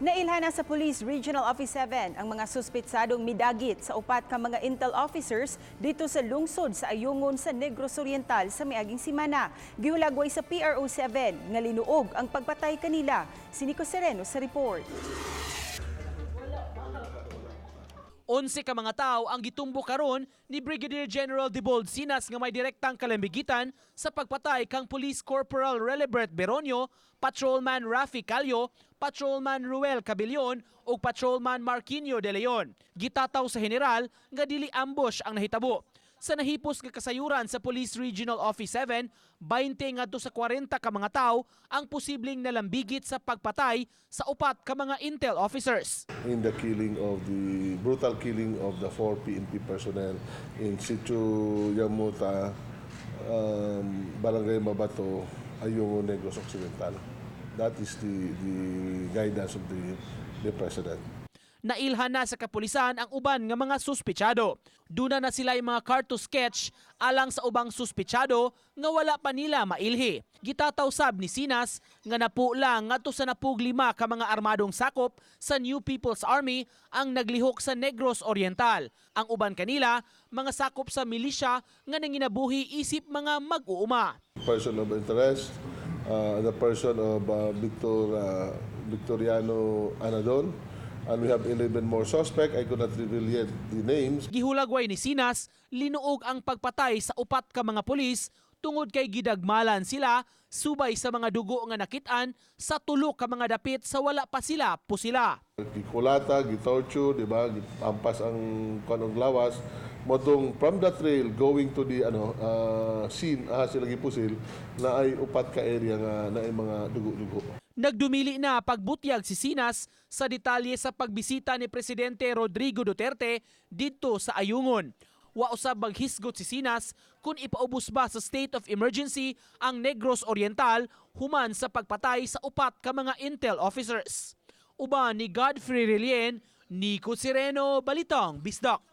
Nailhan na sa Police Regional Office 7 ang mga suspetsadong midagit sa upat ka mga intel officers dito sa lungsod sa Ayungon sa Negros Oriental sa miaging semana. Giulagway sa PRO 7 nga linuog ang pagpatay kanila. Si Nico Sereno sa report. 11 ka mga tao ang gitumbo karon ni Brigadier General Debold Sinas nga may direktang kalambigitan sa pagpatay kang Police Corporal Relibert Beronio, Patrolman Rafi Calio, Patrolman Ruel Cabillon ug Patrolman Marquinho De Leon. Gitataw sa general nga dili ambush ang nahitabo. Sa nahipos nga kasayuran sa Police Regional Office 7, 20 ngadto sa 40 ka mga tao ang posibleng nalambigit sa pagpatay sa upat ka mga intel officers. In the killing of the brutal killing of the 4 PNP personnel in situ Yamuta, Barangay Mabato, Ayungon, Negros Occidental. That is the guidance of the President. Nailhan na sa kapulisan ang uban nga mga suspetsado. Duna na sila yung mga carto sketch alang sa ubang suspetsado nga wala pa nila mailhi. Gitataw sab ni Sinas nga napu lang ngadto sa napug 5 ka mga armadong sakop sa New People's Army ang naglihok sa Negros Oriental. Ang uban kanila mga sakop sa milisya nga nanginabuhi isip mga mag-uuma. Person of interest, the person of Victoriano Anadon. And we have 11 more suspects. I could not reveal yet the names. Gihulagway ni Sinas, linuog ang pagpatay sa upat ka mga pulis tungod kay gidagmalan sila subay sa mga dugo nga nakitaan sa tulo ka mga dapit sa wala pa sila pusila. Gikulata, gitorture, di ba? Ampas ang kanong lawas. Modong from the trail going to the scene, sila gipusil na ay upat ka area nga na ay mga dugo-dugo. Nagdumili na pagbutyag si Sinas sa detalye sa pagbisita ni Presidente Rodrigo Duterte dito sa Ayungon. Wa usab maghisgot si Sinas kung ipaubos ba sa state of emergency ang Negros Oriental human sa pagpatay sa upat ka mga intel officers. Uban ni Godfrey Relien, Nico Sereno, Balitang Bisdak.